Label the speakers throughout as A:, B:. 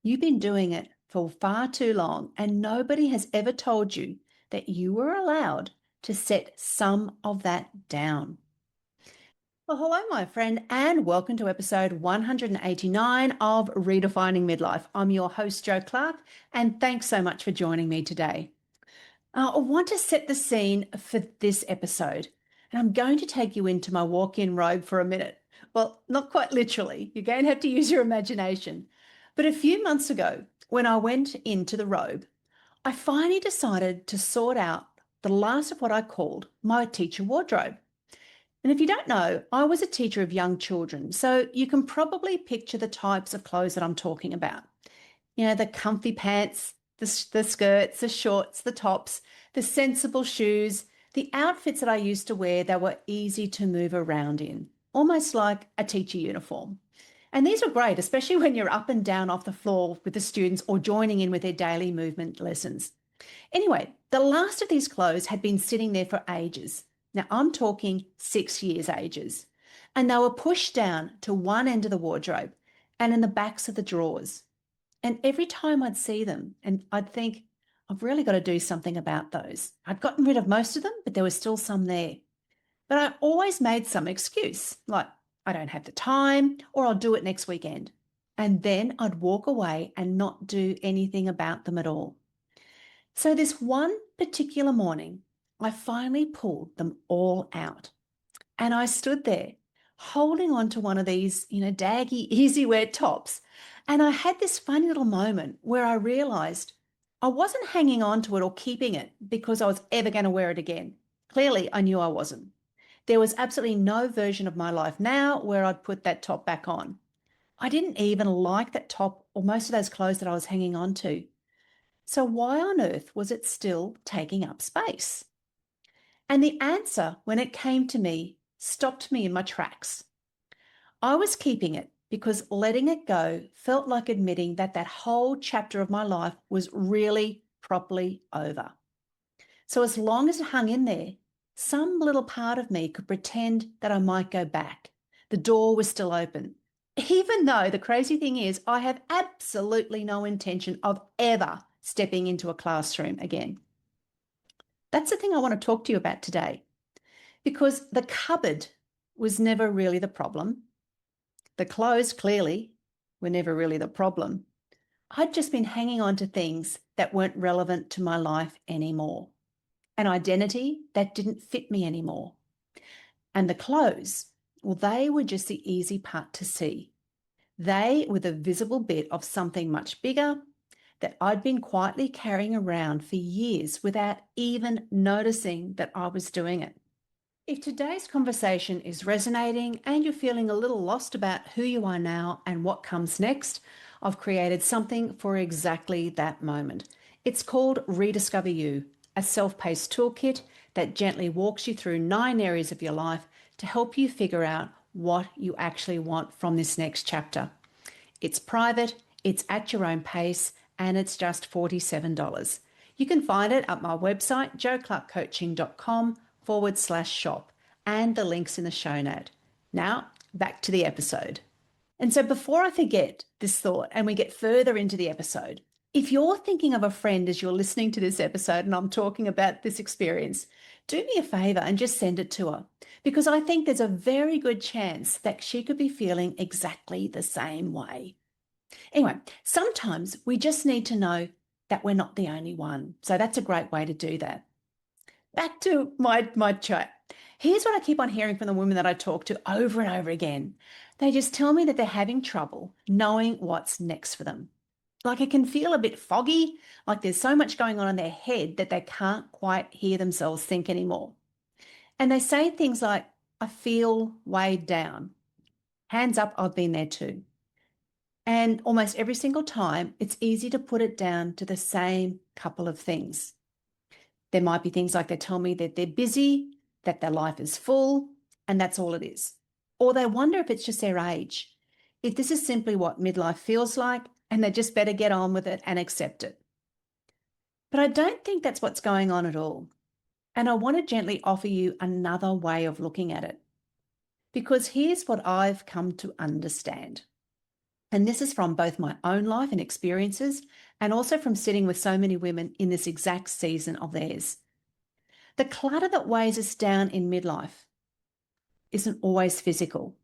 A: You've been doing it for far too long, and nobody has ever told you that you were allowed to set some of that down. Well, hello, my friend, and welcome to episode 189 of Redefining Midlife. I'm your host, Jo Clark, and thanks so much for joining me today. I want to set the scene for this episode, and I'm going to take you into my walk in robe for a minute. Well, not quite literally, you're going to have to use your imagination. But a few months ago, when I went into the robe, I finally decided to sort out the last of what I called my teacher wardrobe. And if you don't know, I was a teacher of young children, so you can probably picture the types of clothes that I'm talking about. You know, the comfy pants, the skirts, the shorts, the tops, the sensible shoes, the outfits that I used to wear that were easy to move around in, almost like a teacher uniform. And these were great, especially when you're up and down off the floor with the students or joining in with their daily movement lessons. Anyway, the last of these clothes had been sitting there for ages. Now I'm talking 6 years ages. And they were pushed down to one end of the wardrobe and in the backs of the drawers. And every time I'd see them and I'd think, I've really got to do something about those. I'd gotten rid of most of them, but there was still some there. But I always made some excuse, like I don't have the time or I'll do it next weekend. And then I'd walk away and not do anything about them at all. So this one particular morning, I finally pulled them all out. And I stood there holding on to one of these, daggy, easy wear tops. And I had this funny little moment where I realized I wasn't hanging on to it or keeping it because I was ever going to wear it again. Clearly, I knew I wasn't. There was absolutely no version of my life now where I'd put that top back on. I didn't even like that top or most of those clothes that I was hanging on to. So why on earth was it still taking up space? And the answer, when it came to me, stopped me in my tracks. I was keeping it because letting it go felt like admitting that that whole chapter of my life was really properly over. So as long as it hung in there, some little part of me could pretend that I might go back. The door was still open. Even though the crazy thing is, I have absolutely no intention of ever stepping into a classroom again. That's the thing I want to talk to you about today, because the cupboard was never really the problem. The clothes clearly were never really the problem. I'd just been hanging on to things that weren't relevant to my life anymore, an identity that didn't fit me anymore. And the clothes, well, they were just the easy part to see. They were the visible bit of something much bigger that I'd been quietly carrying around for years without even noticing that I was doing it. If today's conversation is resonating and you're feeling a little lost about who you are now and what comes next, I've created something for exactly that moment. It's called Rediscover You, a self-paced toolkit that gently walks you through 9 areas of your life to help you figure out what you actually want from this next chapter. It's private, it's at your own pace, and it's just $47. You can find it at my website, joclarkcoaching.com/shop, and the links in the show note. Now, back to the episode. And so before I forget this thought and we get further into the episode, if you're thinking of a friend as you're listening to this episode and I'm talking about this experience, do me a favor and just send it to her, because I think there's a very good chance that she could be feeling exactly the same way. Anyway, sometimes we just need to know that we're not the only one. So that's a great way to do that. Back to my chat. Here's what I keep on hearing from the women that I talk to over and over again. They just tell me that they're having trouble knowing what's next for them. Like it can feel a bit foggy, like there's so much going on in their head that they can't quite hear themselves think anymore. And they say things like, I feel weighed down. Hands up, I've been there too. And almost every single time, it's easy to put it down to the same couple of things. There might be things like they tell me that they're busy, that their life is full, and that's all it is. Or they wonder if it's just their age, if this is simply what midlife feels like, and they just better get on with it and accept it. But I don't think that's what's going on at all. And I want to gently offer you another way of looking at it. Because here's what I've come to understand. And this is from both my own life and experiences, and also from sitting with so many women in this exact season of theirs. The clutter that weighs us down in midlife isn't always physical.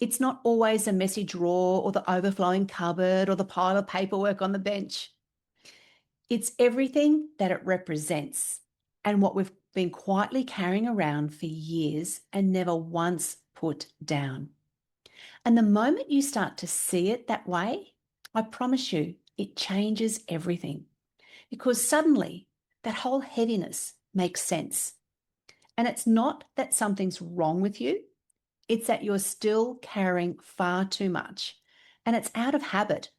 A: It's not always a messy drawer or the overflowing cupboard or the pile of paperwork on the bench. It's everything that it represents and what we've been quietly carrying around for years and never once put down. And the moment you start to see it that way, I promise you, it changes everything, because suddenly that whole heaviness makes sense. And it's not that something's wrong with you, it's that you're still carrying far too much, and it's out of habit.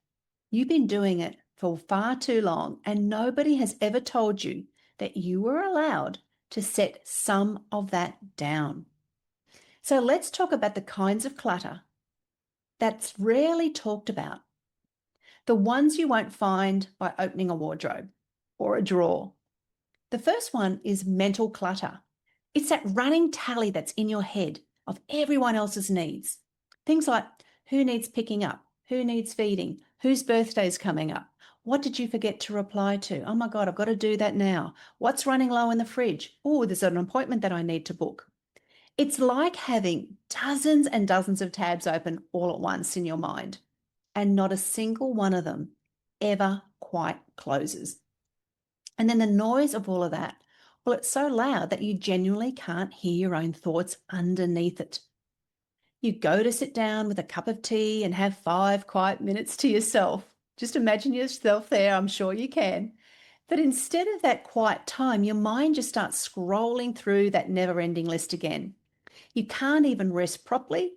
A: You've been doing it for far too long, and nobody has ever told you that you were allowed to set some of that down. So let's talk about the kinds of clutter that's rarely talked about. The ones you won't find by opening a wardrobe or a drawer. The first one is mental clutter. It's that running tally that's in your head of everyone else's needs. Things like who needs picking up, who needs feeding, whose birthday's coming up, what did you forget to reply to? Oh my God, I've got to do that now. What's running low in the fridge? Oh, there's an appointment that I need to book. It's like having dozens and dozens of tabs open all at once in your mind, and not a single one of them ever quite closes. And then the noise of all of that, well, it's so loud that you genuinely can't hear your own thoughts underneath it. You go to sit down with a cup of tea and have 5 quiet minutes to yourself. Just imagine yourself there, I'm sure you can. But instead of that quiet time, your mind just starts scrolling through that never-ending list again. You can't even rest properly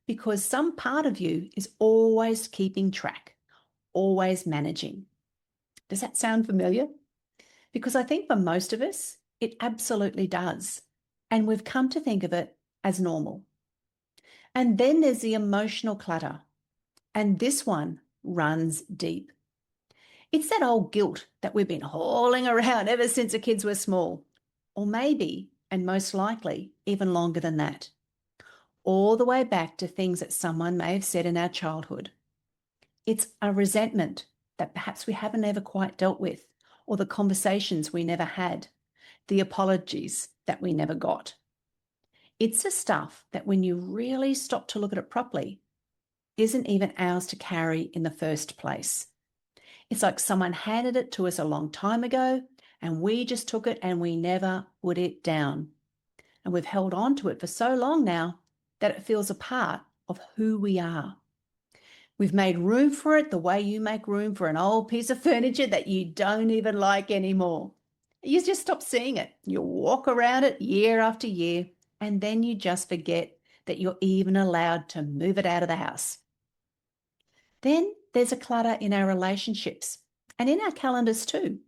A: because some part of you is always keeping track, always managing. Does that sound familiar? Because I think for most of us, it absolutely does. And we've come to think of it as normal. And then there's the emotional clutter. And this one runs deep. It's that old guilt that we've been hauling around ever since the kids were small. Or maybe, and most likely, even longer than that. All the way back to things that someone may have said in our childhood. It's a resentment that perhaps we haven't ever quite dealt with, or the conversations we never had, the apologies that we never got. It's the stuff that when you really stop to look at it properly, isn't even ours to carry in the first place. It's like someone handed it to us a long time ago and we just took it and we never put it down. And we've held on to it for so long now that it feels a part of who we are. We've made room for it the way you make room for an old piece of furniture that you don't even like anymore. You just stop seeing it. You walk around it year after year, and then you just forget that you're even allowed to move it out of the house. Then there's a clutter in our relationships and in our calendars too.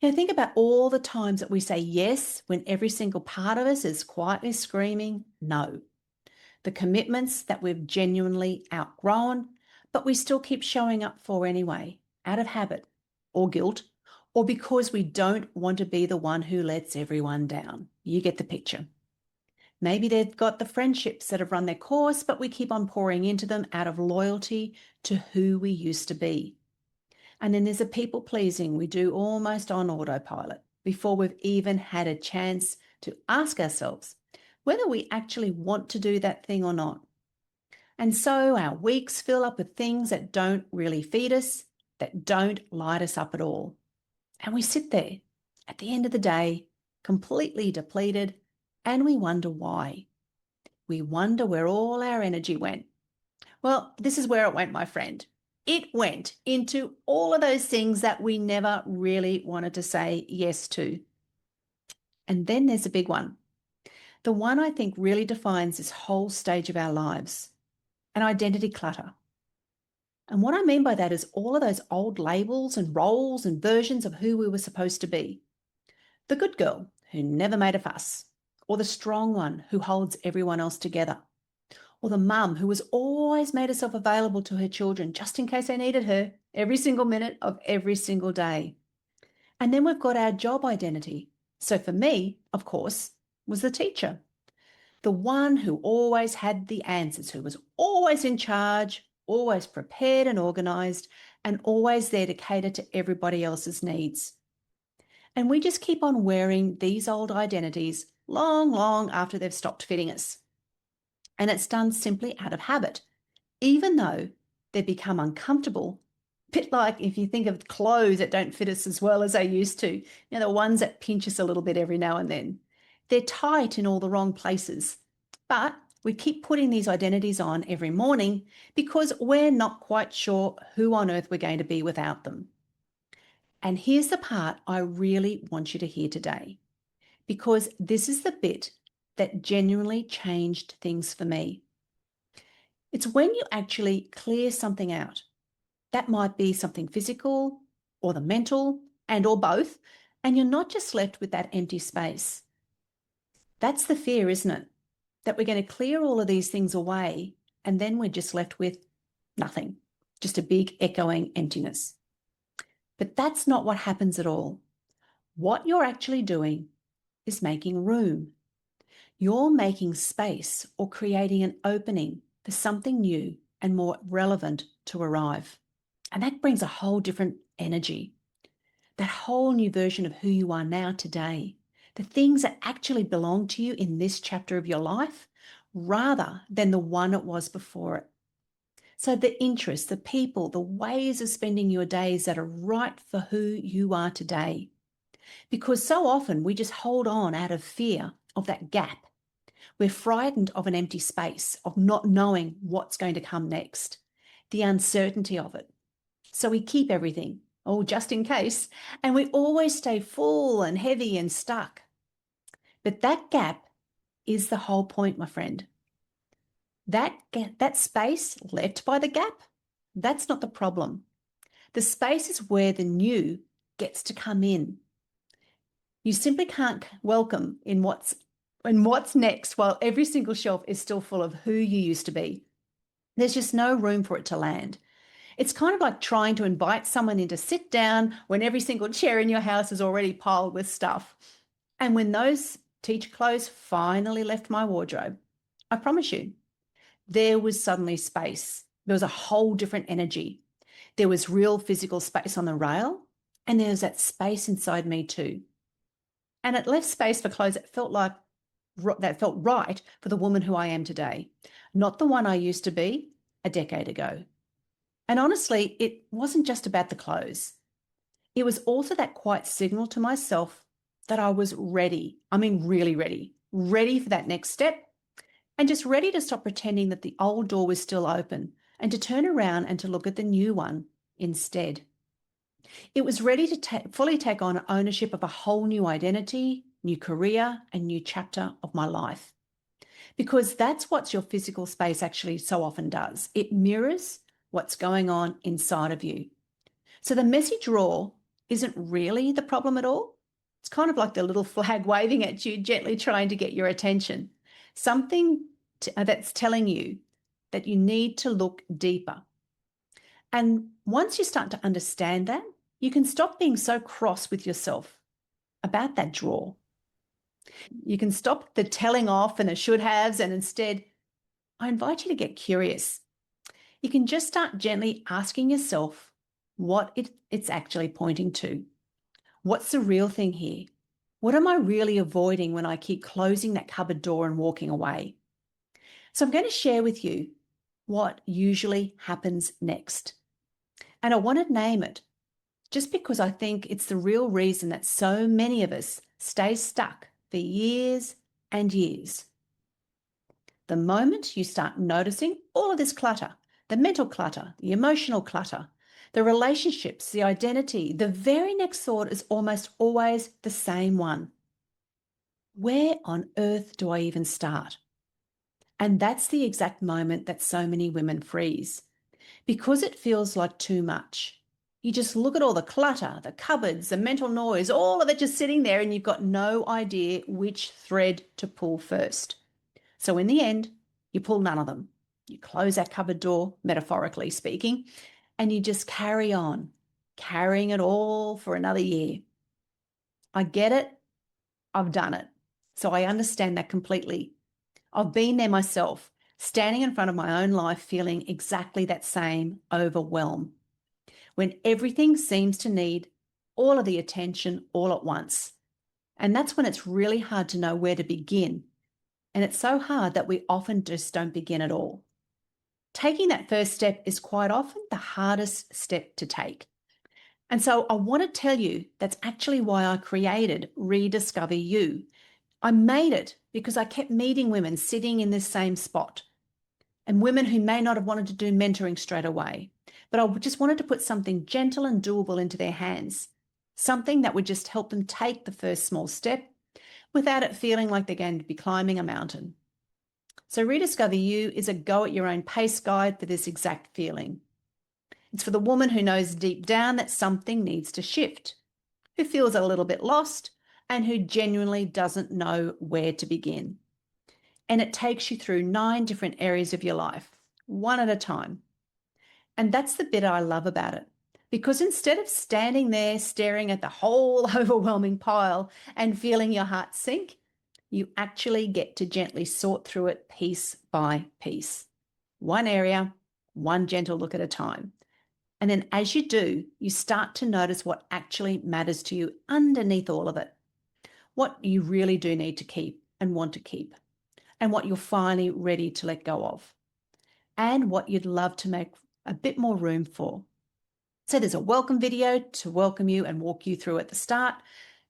A: Think about all the times that we say yes when every single part of us is quietly screaming no. The commitments that we've genuinely outgrown, but we still keep showing up for anyway, out of habit or guilt, or because we don't want to be the one who lets everyone down. You get the picture. Maybe they've got the friendships that have run their course, but we keep on pouring into them out of loyalty to who we used to be. And then there's a people pleasing we do almost on autopilot before we've even had a chance to ask ourselves whether we actually want to do that thing or not. And so our weeks fill up with things that don't really feed us, that don't light us up at all. And we sit there at the end of the day, completely depleted, and we wonder why. We wonder where all our energy went. Well, this is where it went, my friend. It went into all of those things that we never really wanted to say yes to. And then there's a big one. The one I think really defines this whole stage of our lives, an identity clutter. And what I mean by that is all of those old labels and roles and versions of who we were supposed to be. The good girl who never made a fuss, or the strong one who holds everyone else together, or the mum who has always made herself available to her children just in case they needed her every single minute of every single day. And then we've got our job identity. So for me, of course, was the teacher. The one who always had the answers, who was always in charge, always prepared and organized, and always there to cater to everybody else's needs. And we just keep on wearing these old identities long, long after they've stopped fitting us. And it's done simply out of habit, even though they've become uncomfortable. A bit like if you think of clothes that don't fit us as well as they used to, the ones that pinch us a little bit every now and then. They're tight in all the wrong places. But we keep putting these identities on every morning because we're not quite sure who on earth we're going to be without them. And here's the part I really want you to hear today, because this is the bit that genuinely changed things for me. It's when you actually clear something out. That might be something physical or the mental or both, and you're not just left with that empty space. That's the fear, isn't it? That we're going to clear all of these things away and then we're just left with nothing, just a big echoing emptiness. But that's not what happens at all. What you're actually doing is making room. You're making space or creating an opening for something new and more relevant to arrive. And that brings a whole different energy, that whole new version of who you are now today, the things that actually belong to you in this chapter of your life rather than the one it was before it. So the interests, the people, the ways of spending your days that are right for who you are today. Because so often we just hold on out of fear of that gap. We're frightened of an empty space, of not knowing what's going to come next, the uncertainty of it. So we keep everything, just in case, and we always stay full and heavy and stuck. But that gap is the whole point, my friend. That space left by the gap, that's not the problem. The space is where the new gets to come in. You simply can't welcome in what's next while every single shelf is still full of who you used to be. There's just no room for it to land. It's kind of like trying to invite someone in to sit down when every single chair in your house is already piled with stuff. And when those teacher clothes finally left my wardrobe, I promise you, there was suddenly space. There was a whole different energy. There was real physical space on the rail, and there was that space inside me too. And it left space for clothes that felt right for the woman who I am today, not the one I used to be a decade ago. And honestly, it wasn't just about the clothes. It was also that quiet signal to myself that I was ready. I mean, really ready for that next step, and just ready to stop pretending that the old door was still open and to turn around and to look at the new one instead. It was ready to fully take on ownership of a whole new identity, new career, and new chapter of my life. Because that's what your physical space actually so often does. It mirrors what's going on inside of you. So the messy drawer isn't really the problem at all. It's kind of like the little flag waving at you, gently trying to get your attention. Something that's telling you that you need to look deeper. And once you start to understand that, you can stop being so cross with yourself about that drawer. You can stop the telling off and the should haves, and instead, I invite you to get curious. You can just start gently asking yourself what it's actually pointing to. What's the real thing here? What am I really avoiding when I keep closing that cupboard door and walking away? So I'm going to share with you what usually happens next. And I want to name it just because I think it's the real reason that so many of us stay stuck for years and years. The moment you start noticing all of this clutter, the mental clutter, the emotional clutter, the relationships, the identity, the very next thought is almost always the same one. Where on earth do I even start? And that's the exact moment that so many women freeze, because it feels like too much. You just look at all the clutter, the cupboards, the mental noise, all of it just sitting there, and you've got no idea which thread to pull first. So in the end, you pull none of them. You close that cupboard door, metaphorically speaking, and you just carry on, carrying it all for another year. I get it. I've done it. So I understand that completely. I've been there myself, standing in front of my own life feeling exactly that same overwhelm, when everything seems to need all of the attention all at once. And that's when it's really hard to know where to begin. And it's so hard that we often just don't begin at all. Taking that first step is quite often the hardest step to take. And so I want to tell you that's actually why I created Rediscover You. I made it because I kept meeting women sitting in this same spot, and women who may not have wanted to do mentoring straight away, but I just wanted to put something gentle and doable into their hands, something that would just help them take the first small step without it feeling like they're going to be climbing a mountain. So Rediscover You is a go at your own pace guide for this exact feeling. It's for the woman who knows deep down that something needs to shift, who feels a little bit lost, and who genuinely doesn't know where to begin. And it takes you through 9 different areas of your life, one at a time. And that's the bit I love about it, because instead of standing there staring at the whole overwhelming pile and feeling your heart sink, you actually get to gently sort through it piece by piece, one area, one gentle look at a time. And then as you do, you start to notice what actually matters to you underneath all of it, what you really do need to keep and want to keep, and what you're finally ready to let go of, and what you'd love to make a bit more room for. So there's a welcome video to welcome you and walk you through at the start,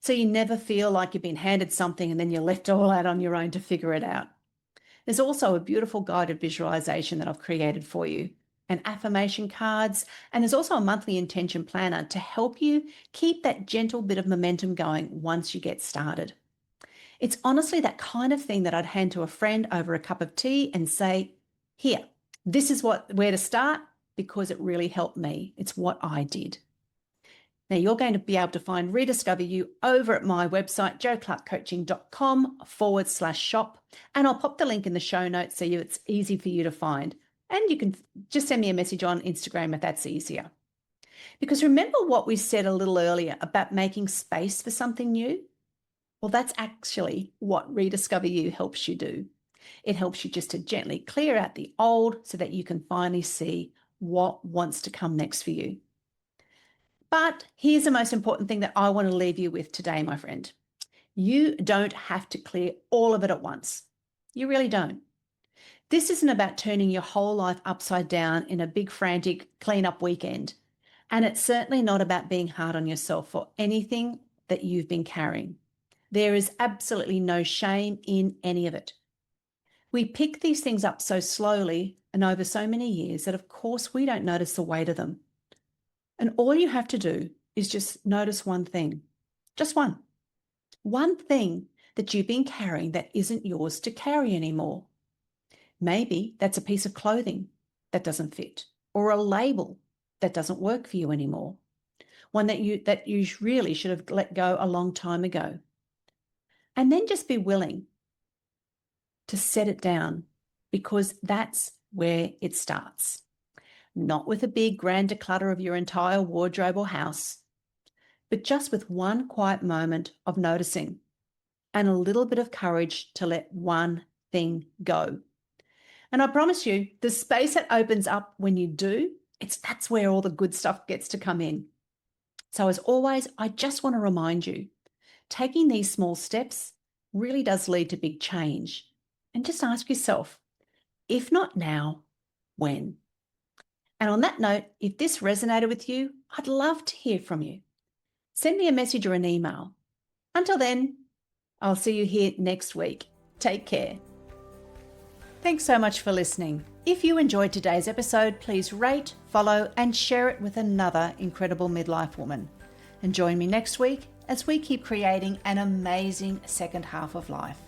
A: so you never feel like you've been handed something and then you're left all out on your own to figure it out. There's also a beautiful guided visualization that I've created for you, and affirmation cards, and there's also a monthly intention planner to help you keep that gentle bit of momentum going once you get started. It's honestly that kind of thing that I'd hand to a friend over a cup of tea and say, here, this is where to start, because it really helped me. It's what I did. Now you're going to be able to find Rediscover You over at my website, joeclarkcoaching.com/shop. And I'll pop the link in the show notes so it's easy for you to find. And you can just send me a message on Instagram if that's easier. Because remember what we said a little earlier about making space for something new? Well, that's actually what Rediscover You helps you do. It helps you just to gently clear out the old so that you can finally see what wants to come next for you. But here's the most important thing that I want to leave you with today, my friend. You don't have to clear all of it at once. You really don't. This isn't about turning your whole life upside down in a big frantic cleanup weekend. And it's certainly not about being hard on yourself for anything that you've been carrying. There is absolutely no shame in any of it. We pick these things up so slowly and over so many years that of course we don't notice the weight of them. And all you have to do is just notice one thing, just one thing that you've been carrying that isn't yours to carry anymore. Maybe that's a piece of clothing that doesn't fit, or a label that doesn't work for you anymore, one that you really should have let go a long time ago. And then just be willing to set it down, because that's where it starts. Not with a big grand declutter of your entire wardrobe or house, but just with one quiet moment of noticing and a little bit of courage to let one thing go. And I promise you, the space that opens up when you do, that's where all the good stuff gets to come in. So as always, I just want to remind you, taking these small steps really does lead to big change. And just ask yourself, if not now, when? And on that note, if this resonated with you, I'd love to hear from you. Send me a message or an email. Until then, I'll see you here next week. Take care. Thanks so much for listening. If you enjoyed today's episode, please rate, follow, and share it with another incredible midlife woman. And join me next week as we keep creating an amazing second half of life.